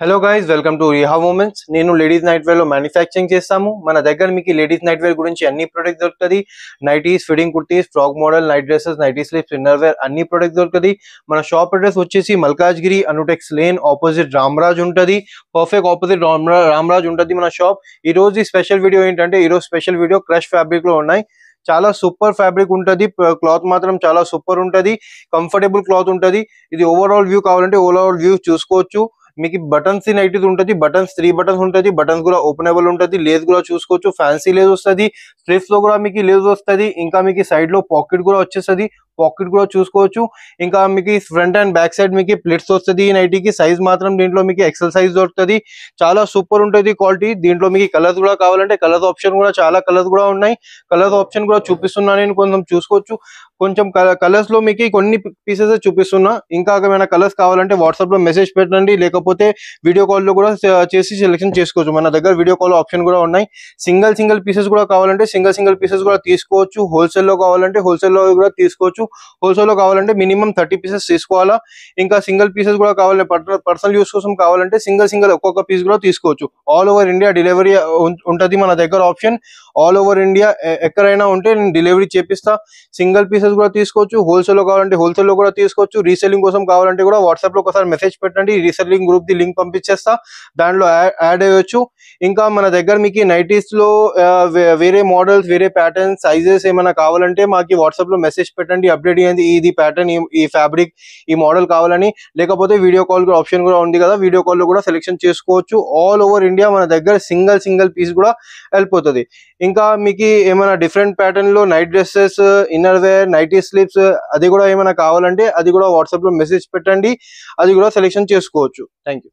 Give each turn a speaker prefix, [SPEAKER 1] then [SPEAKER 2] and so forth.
[SPEAKER 1] Hello guys, welcome to Riha Moments. నేను ladies night wear లో manufacturing చేస్తాము. మన దగ్గర మీకు లేడీస్ నైట్ వేర్ గురించి అన్ని ప్రొడక్ట్స్ దొరుకుతుంది. Nighties, fitting kurtis, frock model, night dresses, nighty sleeves, inner wear అన్ని ప్రొడక్ట్స్ దొరుకుతుంది. మన షాప్ అడ్రస్ వచ్చేసి మల్కాజ్గిరి అనుటెక్స్ లేన్ ఆపోజిట్ రామరాజ్ ఉంటుంది. పర్ఫెక్ట్ ఆపోజిట్ రామరాజ్ ఉంటుంది మన షాప్. ఈ రోజు ఈ స్పెషల్ వీడియో ఏంటంటే, ఈ రోజు స్పెషల్ వీడియో క్రష్ ఫ్యాబ్రిక్ లో ఉన్నాయి. చాలా సూపర్ ఫ్యాబ్రిక్ ఉంటుంది. క్లాత్ మాత్రం చాలా సూపర్ ఉంటుంది. కంఫర్టబుల్ క్లాత్ ఉంటుంది. ఇది ఓవరాల్ వ్యూ కావాలంటే ఓవరాల్ వ్యూ చూసుకోవచ్చు. మీకు బటన్స్ నైటీస్ ఉంటుంది. బటన్స్ 3 బటన్స్ ఉంటుంది. బటన్స్ కూడా ఓపెనబుల్ ఉంటుంది. లేస్ కూడా చూసుకోవచ్చు. ఫ్యాన్సీ లేస్ వస్తుంది. స్ట్రిప్స్ లో కూడా మీకు లేస్ వస్తుంది. ఇంకా మీకు సైడ్ లో పాకెట్ కూడా వచ్చేస్తుంది. పాకెట్ కూడా చూసుకోవచ్చు. ఇంకా మీకు ఫ్రంట్ అండ్ బ్యాక్ సైడ్ మీకు ప్లేట్స్ వస్తుంది. ఈ నైటీకి సైజ్ మాత్రం దీంట్లో మీకు ఎక్సెల్ సైజ్ దొరుకుతుంది. చాలా సూపర్ ఉంటుంది క్వాలిటీ. దీంట్లో మీకు కలర్స్ కూడా కావాలంటే కలర్స్ ఆప్షన్ కూడా చాలా కలర్స్ కూడా ఉన్నాయి. కలర్స్ ఆప్షన్ కూడా చూపిస్తున్నా నేను, కొంచెం చూసుకోవచ్చు. కొంచెం కలర్స్ లో మీకు కొన్ని పీసెస్ చూపిస్తున్నా. ఇంకా ఏమైనా కలర్స్ కావాలంటే వాట్సాప్ లో మెసేజ్ పెట్టండి, లేకపోతే వీడియో కాల్ లో కూడా చేసి సెలెక్షన్ చేసుకోవచ్చు. మన దగ్గర వీడియో కాల్ ఆప్షన్ కూడా ఉన్నాయి. సింగిల్ పీసెస్ కూడా కావాలంటే సింగిల్ పీసెస్ కూడా తీసుకోవచ్చు. హోల్సేల్ లో కావాలంటే హోల్సేల్ లో కూడా తీసుకోవచ్చు. హోల్సేల్ లో కావాలంటే మినిమం 30 పీసెస్ తీసుకోవాలా. ఇంకా సింగిల్ పీసెస్ కూడా కావాలంటే పర్సనల్ యూస్ కోసం కావాలంటే సింగిల్ ఒక్కొక్క పీస్ కూడా తీసుకోవచ్చు. ఆల్ ఓవర్ ఇండియా డెలివరీ ఉంటుంది మన దగ్గర ఆప్షన్. ఆల్ ఓవర్ ఇండియా ఎక్కడైనా ఉంటే నేను డెలివరీ చేపిస్తా. సింగిల్ పీసెస్ కూడా తీసుకోవచ్చు. హోల్సేల్ లో కావాలంటే హోల్సేల్ లో కూడా తీసుకోవచ్చు. రీసెల్లింగ్ కోసం కావాలంటే కూడా వాట్సాప్ లో ఒకసారి మెసేజ్ పెట్టండి. రీసెల్లింగ్ గ్రూప్ ది లింక్ పంపించేస్తా, దాంట్లో యాడ్ అయ్యొచ్చు. ఇంకా మన దగ్గర మీకు నైటీస్ లో వేరే మోడల్స్, వేరే ప్యాటర్న్స్, సైజెస్ ఏమైనా కావాలంటే మాకు వాట్సాప్ లో మెసేజ్ పెట్టండి. అప్డేట్ అయ్యింది ఇది ప్యాటర్న్, ఈ ఫ్యాబ్రిక్, ఈ మోడల్ కావాలని. లేకపోతే వీడియో కాల్ ఆప్షన్ కూడా ఉంది కదా, వీడియో కాల్ లో కూడా సెలెక్షన్ చేసుకోవచ్చు. ఆల్ ఓవర్ ఇండియా మన దగ్గర సింగిల్ పీస్ కూడా వెళ్ళిపోతుంది. ఇంకా మీకు ఏమైనా డిఫరెంట్ ప్యాటర్న్ లో night dresses, inner wear, nighty sleeves అది కూడా ఏమైనా కావాలంటే అది కూడా వాట్సాప్ లో మెసేజ్ పెట్టండి. అది కూడా సెలెక్షన్ చేసుకోవచ్చు. Thank you.